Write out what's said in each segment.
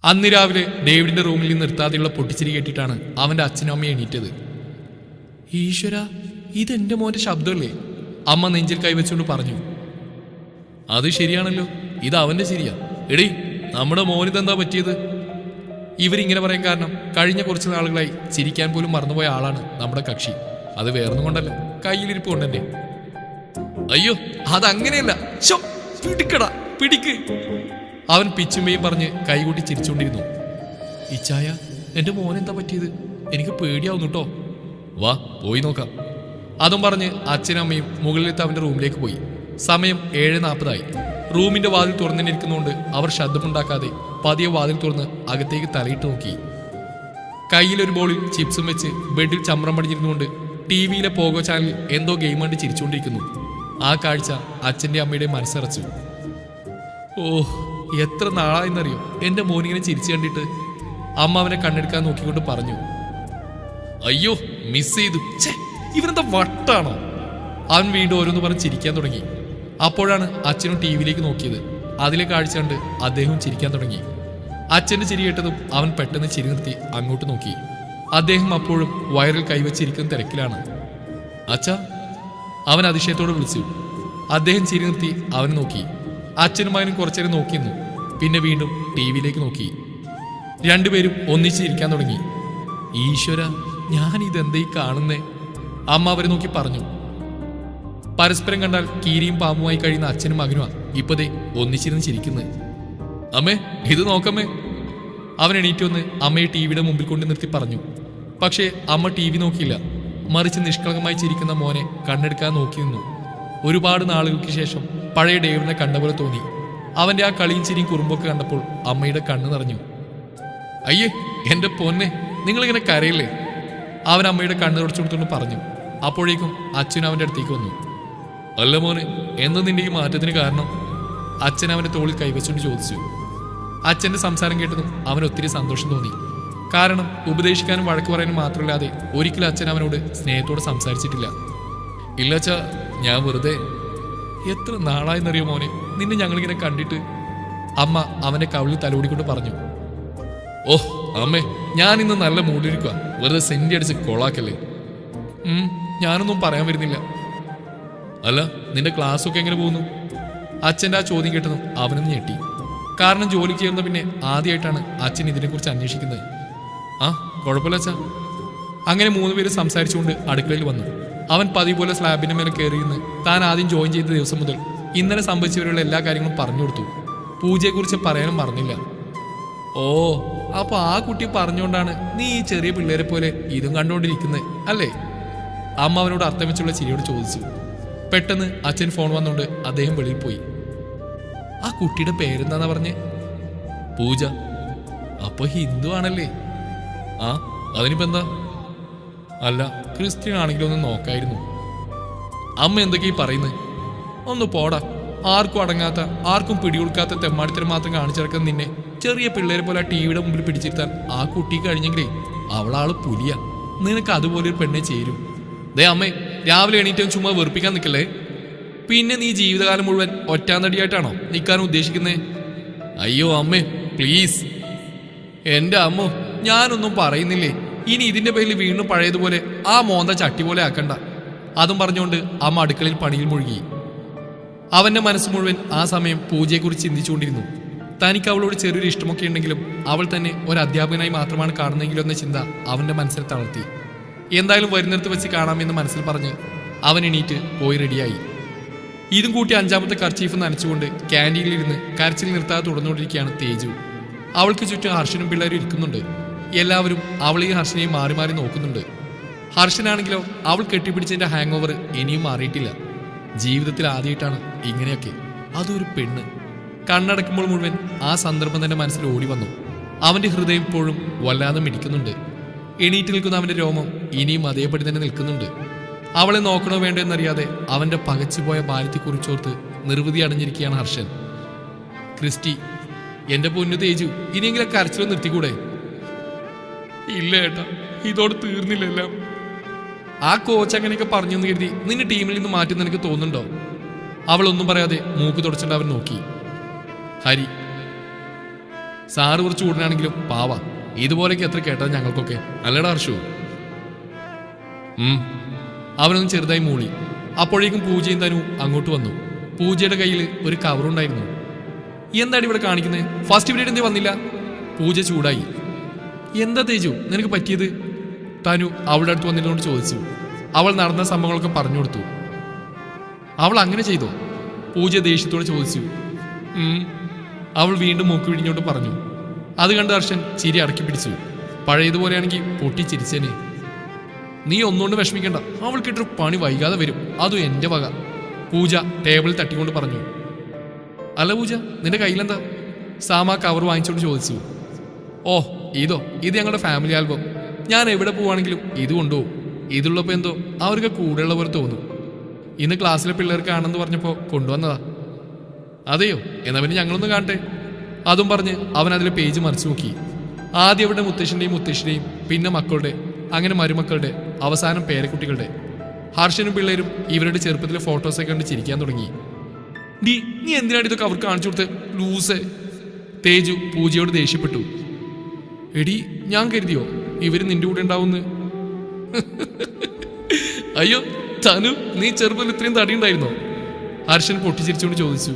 അന്ന് രാവിലെ ഡേവിഡിന്റെ റൂമിൽ നിന്ന് നിർത്താതെയുള്ള പൊട്ടിച്ചിരി കേട്ടിട്ടാണ് അവന്റെ അച്ഛനും അമ്മയും എണീറ്റത്. ഈശ്വര, ഇതെന്റെ മോന്റെ ശബ്ദമല്ലേ? അമ്മ നെഞ്ചിൽ കൈവച്ചുകൊണ്ട് പറഞ്ഞു. അത് ശരിയാണല്ലോ, ഇത് അവന്റെ ശരിയാ. എടീ, നമ്മുടെ മോനിതെന്താ പറ്റിയത്? ഇവരിങ്ങനെ പറയാൻ കാരണം കഴിഞ്ഞ കുറച്ച് നാളുകളായി ചിരിക്കാൻ പോലും മറന്നുപോയ ആളാണ് നമ്മുടെ കക്ഷി. അത് വേറൊന്നും കൊണ്ടല്ല, കയ്യിലിരിപ്പ് കൊണ്ടെന്നെ. അയ്യോ, അതങ്ങനെയല്ല, പിടിക്കടാ, പിടിക്ക്. അവൻ പിച്ചുമ്പയും പറഞ്ഞ് കൈകൂട്ടി ചിരിച്ചുകൊണ്ടിരുന്നു. ഇച്ചായ, എന്റെ മോനെന്താ പറ്റിയത്? എനിക്ക് പേടിയാവുന്നു കേട്ടോ. വാ, പോയി നോക്കാം. അതും പറഞ്ഞ് അച്ഛനും അമ്മയും മുകളിലെത്തി അവന്റെ റൂമിലേക്ക് പോയി. സമയം 7:40 റൂമിന്റെ വാതിൽ തുറന്നിരിക്കുന്നതുകൊണ്ട് അവർ ശബ്ദമുണ്ടാക്കാതെ പതിയെ വാതിൽ തുറന്ന് അകത്തേക്ക് തലയിട്ട് നോക്കി. കയ്യിലൊരു ബോളിൽ ചിപ്സും വെച്ച് ബെഡിൽ ചമ്രം പടിഞ്ഞിരുന്നുകൊണ്ട് ടിവിയിലെ പോഗോ ചാനലിൽ എന്തോ ഗെയിം കണ്ട് ചിരിച്ചുകൊണ്ടിരിക്കുന്നു. ആ കാഴ്ച അച്ഛൻ്റെ അമ്മയുടെ മനസ്സറച്ചു. ഓഹ്, എത്ര നാളായെന്നറിയോ എന്റെ മോനിങ്ങനെ ചിരിച്ചു കണ്ടിട്ട്. അമ്മ അവനെ കണ്ണെടുക്കാൻ നോക്കിക്കൊണ്ട് പറഞ്ഞു. അയ്യോ, മിസ് ചെയ്തു. ഇവനെന്താ വട്ടാണോ? അവൻ വീണ്ടും ഓരോന്ന് പറഞ്ഞ് ചിരിക്കാൻ തുടങ്ങി. അപ്പോഴാണ് അച്ഛനും ടി വിയിലേക്ക് നോക്കിയത്. അതിലെ കാഴ്ച കണ്ട് അദ്ദേഹവും ചിരിക്കാൻ തുടങ്ങി. അച്ഛൻ്റെ ചിരി കേട്ടതും അവൻ പെട്ടെന്ന് ചിരി നിർത്തി അങ്ങോട്ട് നോക്കി. അദ്ദേഹം അപ്പോഴും വയറിൽ കൈവച്ചിരിക്കുന്ന തിരക്കിലാണ്. അച്ഛാ, അവൻ അതിശയത്തോടെ വിളിച്ചു. അദ്ദേഹം ചിരി നിർത്തി അവനെ നോക്കി. അച്ഛനും മകനും കുറച്ചേരം നോക്കിയിരുന്നു. പിന്നെ വീണ്ടും ടി വിയിലേക്ക് നോക്കി. രണ്ടുപേരും ഒന്നിച്ചിരിക്കാൻ തുടങ്ങി. ഈശ്വര, ഞാനിതെന്തായി കാണുന്നേ? അമ്മ അവരെ നോക്കി പറഞ്ഞു. പരസ്പരം കണ്ടാൽ കീരിയും പാമ്പുമായി കഴിയുന്ന അച്ഛനും മകനുമാ ഇപ്പതേ ഒന്നിച്ചിരുന്ന് ചിരിക്കുന്നത്. അമ്മേ, ഇത് നോക്കമ്മേ. അവൻ എണീറ്റ് വന്ന് അമ്മയെ ടി വിയുടെ മുമ്പിൽ കൊണ്ട് നിർത്തി പറഞ്ഞു. പക്ഷേ അമ്മ ടി വി നോക്കിയില്ല. മറിച്ച് നിഷ്കളങ്കമായി ചിരിക്കുന്ന മോനെ കണ്ണെടുക്കാൻ നോക്കി നിന്നു. ഒരുപാട് നാളുകൾക്ക് ശേഷം പഴയ ഡേവിഡിനെ കണ്ട പോലെ തോന്നി. അവന്റെ ആ കളിയും ചിരിയും കുറുമ്പൊക്കെ കണ്ടപ്പോൾ അമ്മയുടെ കണ്ണ് നിറഞ്ഞു. അയ്യേ, എന്റെ പൊന്നെ, നിങ്ങളിങ്ങനെ കരയില്ലേ? അവൻ അമ്മയുടെ കണ്ണ് തുടച്ചു കൊടുത്തുകൊണ്ട് പറഞ്ഞു. അപ്പോഴേക്കും അച്ഛൻ അവന്റെ അടുത്തേക്ക് വന്നു. അല്ല മോനെ, എന്ന് നിന്റെ ഈ മാറ്റത്തിന് കാരണം? അച്ഛൻ അവന്റെ തോളിൽ കൈവച്ചുകൊണ്ട് ചോദിച്ചു. അച്ഛന്റെ സംസാരം കേട്ടതും അവന് ഒത്തിരി സന്തോഷം തോന്നി. കാരണം ഉപദേശിക്കാനും വഴക്ക് പറയാനും മാത്രമല്ലാതെ ഒരിക്കലും അച്ഛൻ അവനോട് സ്നേഹത്തോടെ സംസാരിച്ചിട്ടില്ല. ഇല്ല അച്ഛാ, ഞാൻ വെറുതെ. എത്ര നാളായെന്നറിയോ മോനെ നിന്നെ ഞങ്ങളിങ്ങനെ കണ്ടിട്ട്? അമ്മ അവന്റെ കവിളിൽ തലോടിക്കൊണ്ട് പറഞ്ഞു. ഓഹ് അമ്മേ, ഞാൻ ഇന്ന് നല്ല മൂടിയിരിക്കുക. വെറുതെ സെന്റി അടിച്ച് കൊളാക്കല്ലേ. ഞാനൊന്നും പറയാൻ വരുന്നില്ല. അല്ല, നിന്റെ ക്ലാസ്സൊക്കെ എങ്ങനെ പോകുന്നു? അച്ഛൻ്റെ ആ ചോദ്യം കേട്ടതും അവനൊന്ന് ഞെട്ടി. കാരണം ജോലിക്ക് ചേർന്ന പിന്നെ ആദ്യമായിട്ടാണ് അച്ഛൻ ഇതിനെക്കുറിച്ച് അന്വേഷിക്കുന്നത്. ആ, കുഴപ്പമില്ല അച്ഛാ. അങ്ങനെ 3 പേര് സംസാരിച്ചുകൊണ്ട് അടുക്കളയിൽ വന്നു. അവൻ പതിവ് പോലെ സ്ലാബിന്റെ മേലെ കയറിയിരുന്ന് താൻ ആദ്യം ജോയിൻ ചെയ്ത ദിവസം മുതൽ ഇന്നലെ സംഭവിച്ചവരുള്ള എല്ലാ കാര്യങ്ങളും പറഞ്ഞു കൊടുത്തു. പൂജയെക്കുറിച്ച് പറയാനും മറന്നില്ല. ഓ, അപ്പൊ ആ കുട്ടി പറഞ്ഞുകൊണ്ടാണ് നീ ഈ ചെറിയ പിള്ളേരെ പോലെ ഇതും കണ്ടുകൊണ്ടിരിക്കുന്നത് അല്ലേ? അമ്മ അവനോട് അർത്ഥം വെച്ചുള്ള ചിരിയോട് ചോദിച്ചു. പെട്ടെന്ന് അച്ഛൻ ഫോൺ വന്നുകൊണ്ട് അദ്ദേഹം വെളിയിൽ പോയി. ആ കുട്ടിയുടെ പേരെന്താന്നാ പറഞ്ഞേ? പൂജ. അപ്പൊ ഹിന്ദു ആണല്ലേ? ആ, അതിനിപ്പോ എന്താ? അല്ല, ക്രിസ്ത്യൻ ആണെങ്കിലും ഒന്ന് നോക്കായിരുന്നു. അമ്മ എന്തൊക്കെയാ പറയുന്നത്? ഒന്ന് പോടാ. ആർക്കും അടങ്ങാത്ത, ആർക്കും പിടികൊടുക്കാത്ത തെമ്മാടിത്തരം മാത്രം കാണിച്ചിറക്കുന്ന നിന്നെ ചെറിയ പിള്ളേരെ പോലെ ആ ടിവിയുടെ മുമ്പിൽ പിടിച്ചിരുത്താൻ ആ കുട്ടി കഴിഞ്ഞെങ്കിലേ അവളാള് പുലിയ. നിനക്ക് അതുപോലെ ഒരു പെണ്ണെ ചേരും. ദേ അമ്മേ, രാവിലെ എണീറ്റും ചുമ്മാ വെറുപ്പിക്കാൻ നിൽക്കല്ലേ. പിന്നെ നീ ജീവിതകാലം മുഴുവൻ ഒറ്റാന്തടിയായിട്ടാണോ നിൽക്കാൻ ഉദ്ദേശിക്കുന്നേ? അയ്യോ അമ്മേ, പ്ലീസ്. എന്റെ അമ്മോ, ഞാനൊന്നും പറയുന്നില്ലേ. ഇനി ഇതിന്റെ പേരിൽ വീണ്ടും പഴയതുപോലെ ആ മോന്ത ചട്ടി പോലെ ആക്കണ്ട. അതും പറഞ്ഞുകൊണ്ട് അമ്മ അടുക്കളയിൽ പണിയിൽ മുഴുകി. അവന്റെ മനസ്സ് മുഴുവൻ ആ സമയം പൂജയെക്കുറിച്ച് ചിന്തിച്ചുകൊണ്ടിരുന്നു. തനിക്ക് അവളോട് ചെറിയൊരു ഇഷ്ടമൊക്കെ ഉണ്ടെങ്കിലും അവൾ തന്നെ ഒരു അധ്യാപകനായി മാത്രമാണ് കാണുന്നെങ്കിലും എന്ന ചിന്ത അവന്റെ മനസ്സിൽ തളർത്തി. എന്തായാലും വരുന്നിടത്ത് വെച്ച് കാണാമെന്ന് മനസ്സിൽ പറഞ്ഞ് അവൻ എണീറ്റ് പോയി റെഡിയായി. ഇതും കൂട്ടി 5ാമത്തെ കർച്ചീഫ് നനച്ചുകൊണ്ട് ക്യാൻറ്റീനിലിരുന്ന് കരച്ചിൽ നിർത്താതെ തുടർന്നുകൊണ്ടിരിക്കുകയാണ് തേജു. അവൾക്ക് ചുറ്റും ഹർഷനും പിള്ളേരും ഇരിക്കുന്നുണ്ട്. എല്ലാവരും അവളെയും ഹർഷനെയും മാറി മാറി നോക്കുന്നുണ്ട്. ഹർഷനാണെങ്കിലോ അവൾ കെട്ടിപ്പിടിച്ചതിന്റെ ഹാങ് ഓവർ ഇനിയും മാറിയിട്ടില്ല. ജീവിതത്തിൽ ആദ്യമായിട്ടാണ് ഇങ്ങനെയൊക്കെ. അതൊരു പെണ്ണ്. കണ്ണടക്കുമ്പോൾ മുഴുവൻ ആ സന്ദർഭം തന്നെ മനസ്സിൽ ഓടി വന്നു. അവന്റെ ഹൃദയം ഇപ്പോഴും വല്ലാതെ മിടിക്കുന്നുണ്ട്. എണീറ്റ് നിൽക്കുന്ന അവന്റെ രോമം ഇനിയും അതേപടി തന്നെ നിൽക്കുന്നുണ്ട്. അവളെ നോക്കണോ വേണ്ടോ എന്നറിയാതെ അവന്റെ പകച്ചുപോയ ബാല്യത്തെക്കുറിച്ചോർത്ത് നിർവൃതി അടഞ്ഞിരിക്കുകയാണ് ഹർഷൻ. ക്രിസ്റ്റി, എന്റെ പൊന്നു തേജു, ഇനിയെങ്കിലും കരച്ചിലും നിർത്തിക്കൂടെ? ഇല്ല ഏട്ടാ, ഇതോട് തീർന്നില്ലെല്ലാം. ആ കോച്ച് അങ്ങനെയൊക്കെ പറഞ്ഞെന്ന് കരുതി നിന്നെ ടീമിൽ നിന്ന് മാറ്റുന്ന എനിക്ക് തോന്നുന്നുണ്ടോ? അവൾ ഒന്നും പറയാതെ മൂക്ക് തുടച്ചിട്ട് അവൻ നോക്കി. ഹരി, സാറ് കുറച്ച് ഉടനാണെങ്കിലും പാവ. ഇതുപോലെയൊക്കെ എത്ര കേട്ടത് ഞങ്ങൾക്കൊക്കെ, അല്ലടാ ഹർഷു? അവനൊന്ന് ചെറുതായി മൂളി. അപ്പോഴേക്കും പൂജയും തനു അങ്ങോട്ട് വന്നു. പൂജയുടെ കയ്യിൽ ഒരു കവറുണ്ടായിരുന്നു. എന്താണ് ഇവിടെ കാണിക്കുന്നത്? ഫസ്റ്റ് പീരീഡ് എന്തേ വന്നില്ല? പൂജ ചൂടായി. എന്താ തേജു നിനക്ക് പറ്റിയത്? തനു അവളുടെ അടുത്ത് വന്നിരുന്നോണ്ട് ചോദിച്ചു. അവൾ നടന്ന സംഭവങ്ങളൊക്കെ പറഞ്ഞു കൊടുത്തു. അവൾ അങ്ങനെ ചെയ്തോ? പൂജ ദേഷ്യത്തോടെ ചോദിച്ചു. അവൾ വീണ്ടും മൂക്ക് പിടിഞ്ഞോട്ട് പറഞ്ഞു. അത് കണ്ട് ഹർഷൻ ചിരി അടക്കി പിടിച്ചു. പഴയതുപോലെയാണെങ്കിൽ പൊട്ടിച്ചിരിച്ചേനെ. നീ ഒന്നുകൊണ്ട് വിഷമിക്കണ്ട, അവൾക്കിട്ടൊരു പണി വൈകാതെ വരും, അതും എന്റെ വക. പൂജ ടേബിളിൽ തട്ടിക്കൊണ്ട് പറഞ്ഞു. അല്ല പൂജ, നിന്റെ കയ്യിലെന്താ? സാമ കവർ വാങ്ങിച്ചോണ്ട് ചോദിച്ചു. ഓ ഇത് ഞങ്ങളുടെ ഫാമിലി ആൽബം. ഞാൻ എവിടെ പോവാണെങ്കിലും ഇത് കൊണ്ടുപോകും. ഇതുള്ളപ്പോൾ എന്തോ അവർക്ക് കൂടെയുള്ള പോലെ തോന്നും. ഇന്ന് ക്ലാസ്സിലെ പിള്ളേർക്കാണെന്ന് പറഞ്ഞപ്പോൾ കൊണ്ടുവന്നതാ. അതെയോ? എന്നാ പിന്നെ ഞങ്ങളൊന്ന് കാണട്ടെ. അതും പറഞ്ഞ് അവൻ അതിലെ പേജ് മറിച്ചു നോക്കി. ആദ്യം അവിടെ മുത്തശ്ശൻ്റെയും മുത്തശ്ശിയുടെയും, പിന്നെ മക്കളുടെ, അങ്ങനെ മരുമക്കളുടെ, അവസാനം പേരക്കുട്ടികളുടെ. ഹർഷനും പിള്ളേരും ഇവരുടെ ചെറുപ്പത്തിലെ ഫോട്ടോസൊക്കെ കണ്ട് ചിരിക്കാൻ തുടങ്ങി. നീ എന്തിനാണ് ഇതൊക്കെ അവർക്ക് കാണിച്ചു കൊടുത്ത്? ലൂസ്. തേജു പൂജയോട് ദേഷ്യപ്പെട്ടു. എടി ഞാൻ കരുതിയോ ഇവര് നിന്റെ കൂടെ ഉണ്ടാവുന്ന്? അയ്യോ തനു, നീ ചെറുപ്പത്തിൽ ഇത്രയും തടിയുണ്ടായിരുന്നോ? ഹർഷൻ പൊട്ടിച്ചിരിച്ചുകൊണ്ട് ചോദിച്ചു.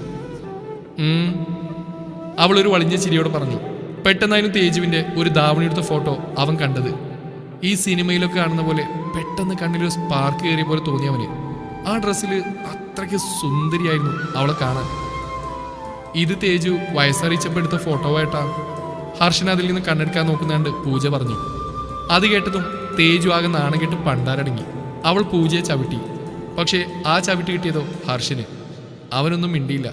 അവളൊരു വളിഞ്ഞ ചിരിയോടെ പറഞ്ഞു. പെട്ടെന്നായിരുന്നു തേജുവിന്റെ ഒരു ധാവണിയെടുത്ത ഫോട്ടോ അവൻ കണ്ടത്. ഈ സിനിമയിലൊക്കെ കാണുന്ന പോലെ പെട്ടെന്ന് കണ്ണിലൊരു സ്പാർക്ക് കയറിയ പോലെ തോന്നിയവന്. ആ ഡ്രസ്സിൽ അത്രയ്ക്ക് സുന്ദരിയായിരുന്നു അവളെ കാണാൻ. ഇത് തേജു വയസ്സറിയിച്ചപ്പോൾ എടുത്ത ഫോട്ടോ ആയിട്ടാ. ഹർഷൻ അതിൽ നിന്ന് കണ്ണെടുക്കാൻ നോക്കുന്നാണ്ട് പൂജ പറഞ്ഞു. അത് കേട്ടതും തേജു ആകെ നാണം കെട്ട് പണ്ടാരടങ്ങി. അവൾ പൂജയെ ചവിട്ടി. പക്ഷേ ആ ചവിട്ടി കിട്ടിയതോ ഹർഷന്. അവനൊന്നും മിണ്ടിയില്ല.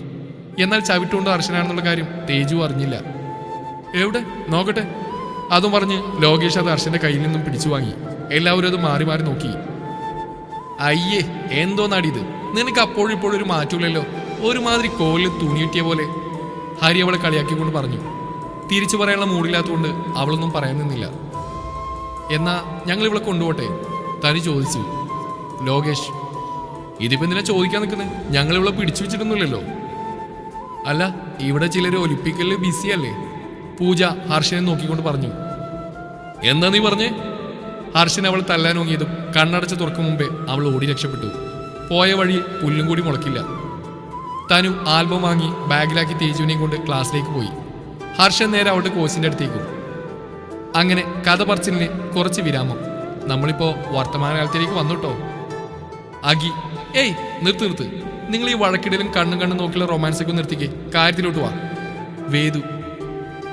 എന്നാൽ ചവിട്ടുകൊണ്ട് ഹർഷനാണെന്നുള്ള കാര്യം തേജു അറിഞ്ഞില്ല. എവിടെ നോക്കട്ടെ? അതും പറഞ്ഞ് ലോകേഷ് അത് ഹർഷന്റെ കയ്യിൽ നിന്നും പിടിച്ചു വാങ്ങി. എല്ലാവരും അത് മാറി മാറി നോക്കി. അയ്യേ എന്തോന്നാടിയത്? നിനക്ക് അപ്പോഴും ഇപ്പോഴും ഒരു മാറ്റമില്ലല്ലോ, ഒരുമാതിരി കോലിൽ തുണി കിട്ടിയ പോലെ. ഹരി അവളെ കളിയാക്കിക്കൊണ്ട് പറഞ്ഞു. തിരിച്ചു പറയാനുള്ള മൂടില്ലാത്തതുകൊണ്ട് അവളൊന്നും പറയാൻ നിന്നില്ല. എന്നാ ഞങ്ങൾ ഇവളെ കൊണ്ടുപോട്ടെ? തനി ചോദിച്ചു. ലോകേഷ്, ഇതിപ്പോ എന്തിനാ ചോദിക്കാൻ നിൽക്കുന്നത്? ഞങ്ങൾ ഇവളെ പിടിച്ചു വെച്ചിട്ടൊന്നുമില്ലല്ലോ. അല്ല, ഇവിടെ ചിലർ ഒലിമ്പിക്കലിൽ ബിസിയല്ലേ? പൂജ ഹർഷനെ നോക്കിക്കൊണ്ട് പറഞ്ഞു. എന്താ നീ പറഞ്ഞേ? ഹർഷൻ അവൾ തല്ലാൻ നോങ്ങിയതും കണ്ണടച്ച് തുറക്കും മുമ്പേ അവൾ ഓടി രക്ഷപ്പെട്ടു. പോയ വഴി പുല്ലും കൂടി മുളക്കില്ല. തനു ആൽബം വാങ്ങി ബാഗിലാക്കി തേജുവിനെയും കൊണ്ട് ക്ലാസ്സിലേക്ക് പോയി. ഹർഷൻ നേരെ അവളുടെ കോച്ചിന്റെ അടുത്തേക്കും. അങ്ങനെ കഥ പറച്ചിലിന് കുറച്ച് വിരാമം. നമ്മളിപ്പോ വർത്തമാനകാലത്തിലേക്ക് വന്നുട്ടോ. അഗി, ഏയ് നിർത്ത്. നിങ്ങൾ ഈ വഴക്കിടലും കണ്ണും നോക്കിയുള്ള റൊമാൻസൊക്കെ നിർത്തിക്കേ, കാര്യത്തിലോട്ട് വാ. വേദു,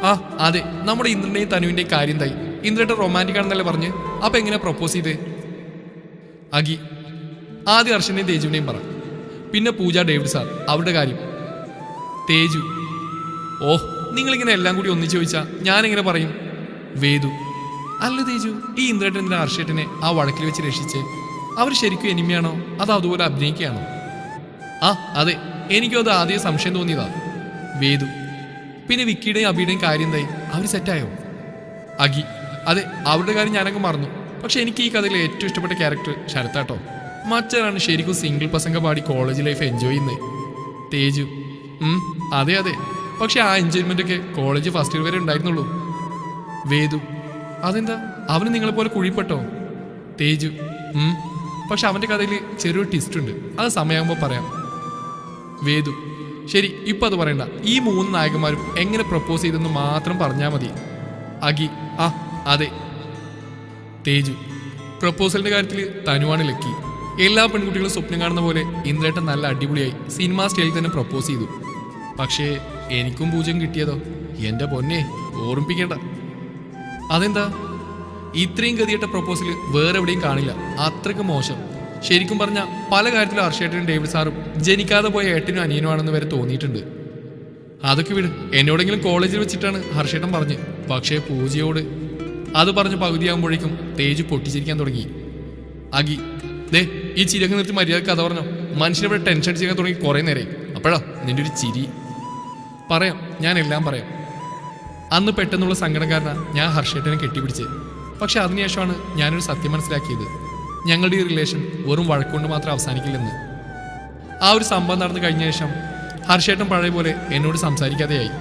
ആ അതെ, നമ്മുടെ ഇന്ദ്രന്റെയും തനുവിന്റെയും കാര്യം എന്തായി? ഇന്ദ്രന്റെ റൊമാൻറ്റിക് ആണെന്നല്ലേ പറഞ്ഞ്, അപ്പൊ എങ്ങനെ പ്രപ്പോസ് ചെയ്തേ? അഗി, ആദ്യം ഹർഷന്റെയും തേജുവിന്റെയും പറ, പിന്നെ പൂജ ഡേവിഡ് സാർ അവരുടെ കാര്യം. തേജു, ഓഹ് നിങ്ങളിങ്ങനെ എല്ലാം കൂടി ഒന്നിച്ചു ചോദിച്ചാ ഞാനെങ്ങനെ പറയും? വേദു, അല്ല തേജു, ഈ ഇന്ദ്രേട്ടൻ ഹർഷേട്ടനെ ആ വഴക്കിൽ വെച്ച് രക്ഷിച്ച് അവർ ശരിക്കും എനിമയാണോ അതോ അതുപോലെ അഭിനയിക്കുകയാണോ? ആ അതെ, എനിക്കും അത് ആദ്യം സംശയം തോന്നിയതാ. വേദു, പിന്നെ വിക്കിയുടെയും അബിയുടെയും കാര്യം എന്തായി? അവർ സെറ്റായോ? അഗി, അതെ, അവരുടെ കാര്യം ഞാനങ്ങ് മറന്നു. പക്ഷെ എനിക്ക് ഈ കഥയിലെ ഏറ്റവും ഇഷ്ടപ്പെട്ട ക്യാരക്ടർ ശരത്താട്ടോ. മറ്റൊരാണ് ശരിക്കും സിംഗിൾ പ്രസംഗ പാടി കോളേജ് ലൈഫ് എൻജോയ് ചെയ്യുന്നത്. തേജു, അതെ, പക്ഷെ ആ എൻജോയ്മെന്റ് ഒക്കെ കോളേജ് ഫസ്റ്റ് ഇയർ വരെ ഉണ്ടായിരുന്നുള്ളൂ. വേദു, അതെന്താ അവന് നിങ്ങളെപ്പോലെ കുഴിപ്പെട്ടോ? തേജു, പക്ഷെ അവന്റെ കഥയിൽ ചെറിയൊരു ട്വിസ്റ്റ് ഉണ്ട്, അത് സമയമാകുമ്പോൾ പറയാം. വേദു, ശരി ഇപ്പൊ അത് പറയണ്ട. ഈ 3 നായകന്മാരും എങ്ങനെ പ്രപ്പോസ് ചെയ്തെന്ന് മാത്രം പറഞ്ഞാൽ മതി. അഗി, ആ അതെ. തേജു, പ്രപ്പോസലിന്റെ കാര്യത്തിൽ തനുവാണ് ലക്കി. എല്ലാ പെൺകുട്ടികളും സ്വപ്നം കാണുന്ന പോലെ ഇന്ദ്രേട്ടൻ നല്ല അടിപൊളിയായി സിനിമാ സ്റ്റൈലിൽ തന്നെ പ്രപ്പോസ് ചെയ്തു. പക്ഷേ എനിക്കും പൂജയും കിട്ടിയതോ എന്റെ പൊന്നെ, ഓർമ്മിപ്പിക്കേണ്ട. അതെന്താ? ഇത്രയും ഗതിയിട്ട പ്രപ്പോസൽ വേറെ എവിടെയും കാണില്ല, അത്രയ്ക്ക് മോശം. ശരിക്കും പറഞ്ഞാൽ പല കാര്യത്തിലും ഹർഷേട്ടനും ഡേവിഡ് സാറും ജനിക്കാതെ പോയ ഏട്ടനും അനിയനുമാണെന്ന് വരെ തോന്നിയിട്ടുണ്ട്. അതൊക്കെ വിട്, എന്നോടെങ്കിലും കോളേജിൽ വെച്ചിട്ടാണ് ഹർഷേട്ടൻ പറഞ്ഞ്. പക്ഷേ പൂജയോട് അത് പറഞ്ഞ് പകുതിയാകുമ്പോഴേക്കും തേജു പൊട്ടിച്ചിരിക്കാൻ തുടങ്ങി. അഗി, ദേ ഈ ചിരിയൊക്കെ നിർത്തി മര്യാദ കഥ പറഞ്ഞോ. മനുഷ്യനിവിടെ ടെൻഷൻ അടിച്ചിരിക്കാൻ തുടങ്ങി കുറേ നേരെ. അപ്പോഴാ നിന്റെ ഒരു ചിരി. പറയാം, ഞാൻ എല്ലാം പറയാം. അന്ന് പെട്ടെന്നുള്ള സങ്കടം കാരണം ഞാൻ ഹർഷേട്ടനെ കെട്ടിപ്പിടിച്ച്. പക്ഷെ അതിനുശേഷമാണ് ഞാനൊരു സത്യം മനസ്സിലാക്കിയത്. ഞങ്ങളുടെ ഈ റിലേഷൻ വെറും വഴക്കൊണ്ട് മാത്രം അവസാനിക്കില്ലെന്ന്. ആ ഒരു സംഭവം നടന്നു കഴിഞ്ഞ ശേഷം ഹർഷേട്ടൻ പഴയ പോലെ എന്നോട് സംസാരിക്കാതെയായി.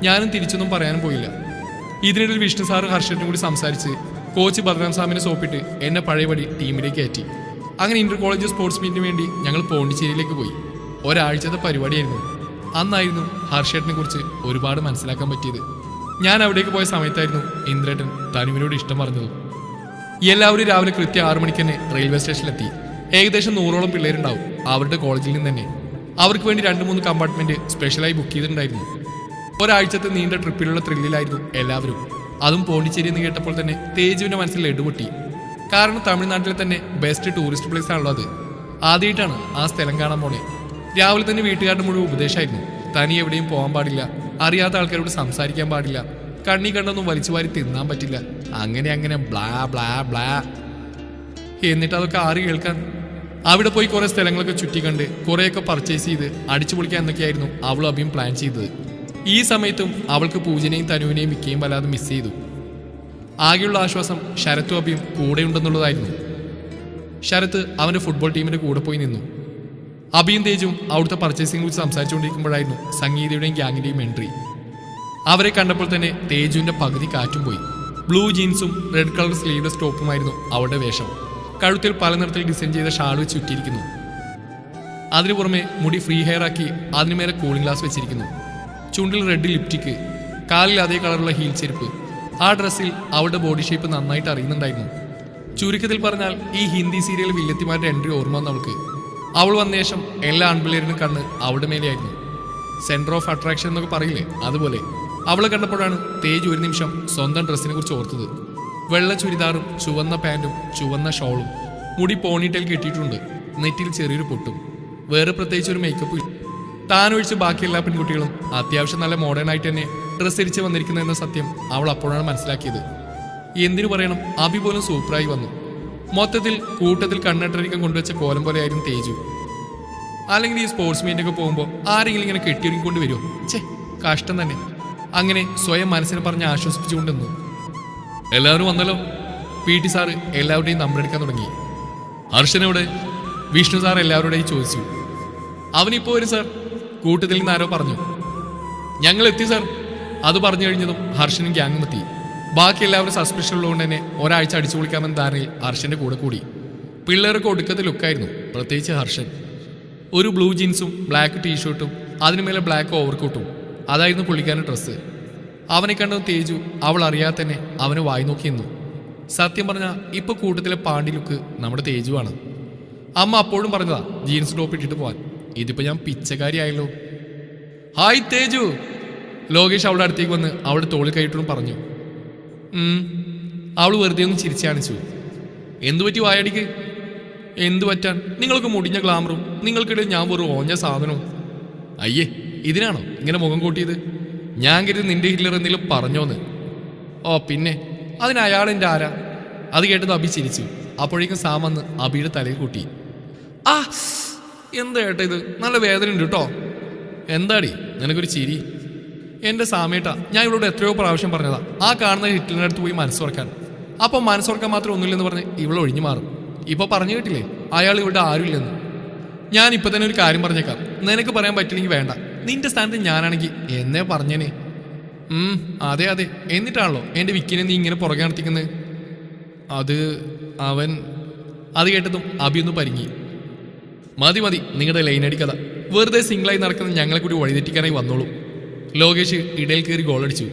ഞാനും തിരിച്ചൊന്നും പറയാനും പോയില്ല. ഇതിനിടയിൽ വിഷ്ണു സാറ് ഹർഷനും കൂടി സംസാരിച്ച് കോച്ച് ബദ്രാം സാമിനെ സോപ്പിട്ട് എന്നെ പഴയപടി ടീമിലേക്ക് കയറ്റി. അങ്ങനെ ഇന്റർ കോളേജ് സ്പോർട്സ് മീറ്റിന് വേണ്ടി ഞങ്ങൾ പോണ്ടിച്ചേരിയിലേക്ക് പോയി. ഒരാഴ്ചത്തെ പരിപാടിയായിരുന്നു. അന്നായിരുന്നു ഹർഷേട്ടനെ കുറിച്ച് ഒരുപാട് മനസ്സിലാക്കാൻ പറ്റിയത്. ഞാൻ അവിടേക്ക് പോയ സമയത്തായിരുന്നു ഇന്ദ്രേട്ടൻ തനുവിനോട് ഇഷ്ടം പറഞ്ഞതും. എല്ലാവരും രാവിലെ കൃത്യം 6 മണിക്ക് തന്നെ റെയിൽവേ സ്റ്റേഷനിലെത്തി. ഏകദേശം 100ഓളം പിള്ളേരുണ്ടാവും അവരുടെ കോളേജിൽ നിന്ന് തന്നെ. അവർക്ക് വേണ്ടി 2-3 കമ്പാർട്ട്മെന്റ് സ്പെഷ്യലായി ബുക്ക് ചെയ്തിട്ടുണ്ടായിരുന്നു. ഒരാഴ്ചത്തെ നീണ്ട ട്രിപ്പിലുള്ള ത്രില്ലിലായിരുന്നു എല്ലാവരും. അതും പോണ്ടിച്ചേരി എന്ന് കേട്ടപ്പോൾ തന്നെ തേജുവിന്റെ മനസ്സിൽ എടുപൊട്ടി. കാരണം തമിഴ്നാട്ടിലെ തന്നെ ബെസ്റ്റ് ടൂറിസ്റ്റ് പ്ലേസ് ആണല്ലോ അത്. ആദ്യമായിട്ടാണ് ആ സ്ഥലം കാണാൻ പോണേ. രാവിലെ തന്നെ വീട്ടുകാരുടെ മുഴുവൻ ഉപദേശമായിരുന്നു. തനി എവിടെയും പോകാൻ പാടില്ല, അറിയാത്ത ആൾക്കാരോട് സംസാരിക്കാൻ പാടില്ല, കണ്ണി കണ്ടൊന്നും വലിച്ചു വാരി തിന്നാൻ പറ്റില്ല, അങ്ങനെ ബ്ലാ ബ്ലാ ബ്ലാ. എന്നിട്ട് അതൊക്കെ ആര് കേൾക്കാൻ? അവിടെ പോയി കുറെ സ്ഥലങ്ങളൊക്കെ ചുറ്റി കണ്ട് കുറെയൊക്കെ പർച്ചേസ് ചെയ്ത് അടിച്ചു പൊളിക്കാൻ എന്നൊക്കെയായിരുന്നു അവളും അഭിയും പ്ലാൻ ചെയ്തത്. ഈ സമയത്തും അവൾക്ക് പൂജനെയും തനുവിനെയും മിക്കയും വല്ലാതെ മിസ് ചെയ്തു. ആകെയുള്ള ആശ്വാസം ശരത്തും അഭിയും കൂടെയുണ്ടെന്നുള്ളതായിരുന്നു. ശരത്ത് അവന്റെ ഫുട്ബോൾ ടീമിന്റെ കൂടെ പോയി നിന്നു. അഭിയും തേജും അവിടുത്തെ പർച്ചേസിംഗ് കുറിച്ച് സംസാരിച്ചുകൊണ്ടിരിക്കുമ്പോഴായിരുന്നു സംഗീതയുടെയും ഗ്യാങ്ങിന്റെയും എൻട്രി. അവരെ കണ്ടപ്പോൾ തന്നെ തേജുവിന്റെ പകുതി കാറ്റും പോയി. ബ്ലൂ ജീൻസും റെഡ് കളർ സ്ലീവ്ലെസ് ടോപ്പുമായിരുന്നു അവളുടെ വേഷം. കഴുത്തിൽ പല നിറത്തിൽ ഡിസൈൻ ചെയ്ത ഷാൾ വെച്ച് ചുറ്റിയിരിക്കുന്നു. അതിനു പുറമെ മുടി ഫ്രീ ഹെയർ ആക്കി അതിനുമേലെ കൂളിംഗ് ഗ്ലാസ് വെച്ചിരിക്കുന്നു. ചുണ്ടിൽ റെഡ് ലിപ്റ്റിക്ക്, കാലിൽ അതേ കളറുള്ള ഹീൽ ചെരുപ്പ്. ആ ഡ്രസ്സിൽ അവളുടെ ബോഡി ഷേപ്പ് നന്നായിട്ട് അറിയുന്നുണ്ടായിരുന്നു. ചുരുക്കത്തിൽ പറഞ്ഞാൽ ഈ ഹിന്ദി സീരിയൽ വില്ലത്തിമാരുടെ എൻട്രി ഓർമ്മ വന്ന അവൾക്ക്. അവൾ വന്ന ശേഷം എല്ലാ ആൺപിള്ളേരിനും കണ്ണ് അവളുടെ മേലെയായിരുന്നു. സെന്റർ ഓഫ് അട്രാക്ഷൻ എന്നൊക്കെ പറയില്ലേ, അതുപോലെ. അവളെ കണ്ടപ്പോഴാണ് തേജ് ഒരു നിമിഷം സ്വന്തം ഡ്രസ്സിനെ കുറിച്ച് ഓർത്തത്. വെള്ള ചുരിദാറും ചുവന്ന പാൻറ്റും ചുവന്ന ഷോളും, മുടി പോണിറ്റേൽ കെട്ടിയിട്ടുണ്ട്, നെറ്റിൽ ചെറിയൊരു പൊട്ടും. വേറെ പ്രത്യേകിച്ച് ഒരു മേക്കപ്പ് ഇല്ല. താൻ ഒഴിച്ച് ബാക്കി എല്ലാ പെൺകുട്ടികളും അത്യാവശ്യം നല്ല മോഡേൺ ആയിട്ട് തന്നെ ഡ്രസ്സ് ധരിച്ച് വന്നിരിക്കുന്നതെന്ന സത്യം അവൾ അപ്പോഴാണ് മനസ്സിലാക്കിയത്. എന്തിനു പറയണം, അഭി പോലും സൂപ്പറായി വന്നു. മൊത്തത്തിൽ കൂട്ടത്തിൽ കണ്ണെട്ടരിക്കാൻ കൊണ്ടുവച്ച കോലം പോലെയായിരുന്നു തേജു. അല്ലെങ്കിൽ ഈ സ്പോർട്സ് മീറ്റൊക്കെ പോകുമ്പോൾ ആരെങ്കിലും ഇങ്ങനെ കെട്ടിയൊരുക്കൊണ്ട് വരുമോ? ഛേ, കഷ്ടം തന്നെ. അങ്ങനെ സ്വയം മനസ്സിനെ പറഞ്ഞ് ആശ്വസിപ്പിച്ചുകൊണ്ടിരുന്നു. എല്ലാവരും വന്നല്ലോ. PT സാറ് എല്ലാവരുടെയും നമ്പറെടുക്കാൻ തുടങ്ങി. ഹർഷനോട് വിഷ്ണു സാർ എല്ലാവരുടെയും ചോദിച്ചു. അവനിപ്പോ വരും സാർ, കൂട്ടത്തിൽ നിന്ന് ആരോ പറഞ്ഞു. ഞങ്ങൾ എത്തി സാർ. അത് പറഞ്ഞു കഴിഞ്ഞതും ഹർഷനും ഗ്യാങ്ങും എത്തി. ബാക്കി എല്ലാവരും സസ്പെൻഷൻ ഉള്ളതുകൊണ്ട് തന്നെ ഒരാഴ്ച അടിച്ചു പൊളിക്കാമെന്ന ധാരണയിൽ ഹർഷന്റെ കൂടെ കൂടി. പിള്ളേർക്ക് ഒടുക്കത്തെ ലുക്കായിരുന്നു, പ്രത്യേകിച്ച് ഹർഷൻ. ഒരു ബ്ലൂ ജീൻസും ബ്ലാക്ക് ടീഷർട്ടും അതിനുമേലെ ബ്ലാക്ക് ഓവർകോട്ടും, അതായിരുന്നു പുള്ളിക്കാരൻ്റെ ഡ്രസ്സ്. അവനെ കണ്ടത് തേജു അവൾ അറിയാതെ തന്നെ അവന് വായി നോക്കി നിന്നു. സത്യം പറഞ്ഞാൽ ഇപ്പൊ കൂട്ടത്തിലെ പാണ്ടി ലുക്ക് നമ്മുടെ തേജുവാണ്. അമ്മ അപ്പോഴും പറഞ്ഞതാ ജീൻസ് ടോപ്പ് ഇട്ടിട്ട് പോവാൻ. ഇതിപ്പോ ഞാൻ പിച്ചക്കാരിയായല്ലോ. ഹായ് തേജു. ലോകേഷ് അവളുടെ അടുത്തേക്ക് വന്ന് അവളുടെ തോളിൽ കൈയിട്ടും പറഞ്ഞു. അവൾ വെറുതെ ഒന്ന് ചിരിച്ചു കാണിച്ചു. എന്തു പറ്റി വായടിക്ക്? എന്തു പറ്റാൻ? നിങ്ങൾക്ക് മുടിഞ്ഞ ഗ്ലാമറും നിങ്ങൾക്കിടയിൽ ഞാൻ വെറും ഓഞ്ഞ സാധനവും. അയ്യേ, ഇതിനാണോ ഇങ്ങനെ മുഖം കൂട്ടിയത്? ഞാൻ കരുതി നിന്റെ ഹിറ്റ്ലർ എന്തെങ്കിലും പറഞ്ഞോന്ന്. ഓ പിന്നെ, അതിന് അയാൾ എൻ്റെ ആരാ? അത് കേട്ടത് അഭി ചിരിച്ചു. അപ്പോഴേക്കും സാം വന്ന് അഭിയുടെ തലയിൽ കൂട്ടി. ആ, എന്താ ഏട്ടാ ഇത്? നല്ല വേദന ഉണ്ട് കേട്ടോ. എന്താടി നിനക്കൊരു ചിരി? എൻ്റെ സാമേട്ടാ, ഞാൻ ഇവളോട് എത്രയോ പ്രാവശ്യം പറഞ്ഞതാ ആ കാണുന്ന ഹിറ്റ്ലറിൻ്റെ അടുത്ത് പോയി മനസ്സുറക്കാൻ. അപ്പം മനസ്സുറക്കാൻ മാത്രം ഒന്നുമില്ലെന്ന് പറഞ്ഞ് ഇവൾ ഒഴിഞ്ഞു മാറും. ഇപ്പൊ പറഞ്ഞു കേട്ടില്ലേ അയാൾ ഇവിടെ ആരുമില്ലെന്ന്. ഞാൻ ഇപ്പൊ തന്നെ ഒരു കാര്യം പറഞ്ഞേക്കാം, നിനക്ക് പറയാൻ പറ്റില്ലെങ്കിൽ വേണ്ട. നിന്റെ സ്ഥാനത്ത് ഞാനാണെങ്കിൽ എന്നെ പറഞ്ഞേനെ. അതെ അതെ, എന്നിട്ടാണല്ലോ എൻ്റെ വിക്കിനെ നീ ഇങ്ങനെ പുറകെ നടത്തിക്കുന്നത്. അത് അവൻ. അത് കേട്ടതും അഭിയൊന്ന് പരിങ്ങി. മതി മതി നിങ്ങളുടെ ലൈനടി കഥ. വെറുതെ സിംഗിളായി നടക്കുന്ന ഞങ്ങളെ കൂടി വഴിതെറ്റിക്കാനായി വന്നോളൂ. ലോകേഷ് ഇടയിൽ കയറി ഗോളടിച്ചു.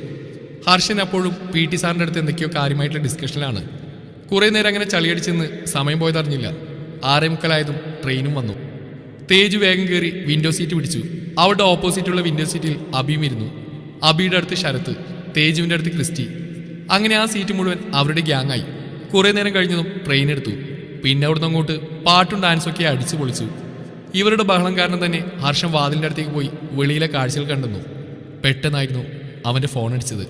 ഹർഷൻ അപ്പോഴും PT സാറിൻ്റെ അടുത്ത് എന്തൊക്കെയോ കാര്യമായിട്ടുള്ള ഡിസ്കഷനിലാണ്. കുറേ നേരം അങ്ങനെ ചളിയടിച്ചെന്ന് സമയം പോയതറിഞ്ഞില്ല. 6:45 ട്രെയിനും വന്നു. തേജു വേഗം കയറി വിൻഡോ സീറ്റ് പിടിച്ചു. അവരുടെ ഓപ്പോസിറ്റുള്ള വിൻഡോ സീറ്റിൽ അഭിയും ഇരുന്നു. അഭിയുടെ അടുത്ത് ശരത്ത്, തേജുവിൻ്റെ അടുത്ത് ക്രിസ്റ്റി. അങ്ങനെ ആ സീറ്റ് മുഴുവൻ അവരുടെ ഗ്യാങ്ങായി. കുറേ നേരം കഴിഞ്ഞതും ട്രെയിൻ എടുത്തു. പിന്നെ അവിടുന്ന് അങ്ങോട്ട് പാട്ടും ഡാൻസൊക്കെ അടിച്ചു പൊളിച്ചു. ഇവരുടെ ബഹളം കാരണം തന്നെ ഹർഷൻ വാതിലിൻ്റെ അടുത്തേക്ക് പോയി വെളിയിലെ കാഴ്ചകൾ കണ്ടെന്നു. പെട്ടെന്നായിരുന്നു അവൻ്റെ ഫോൺ അടിച്ചത്.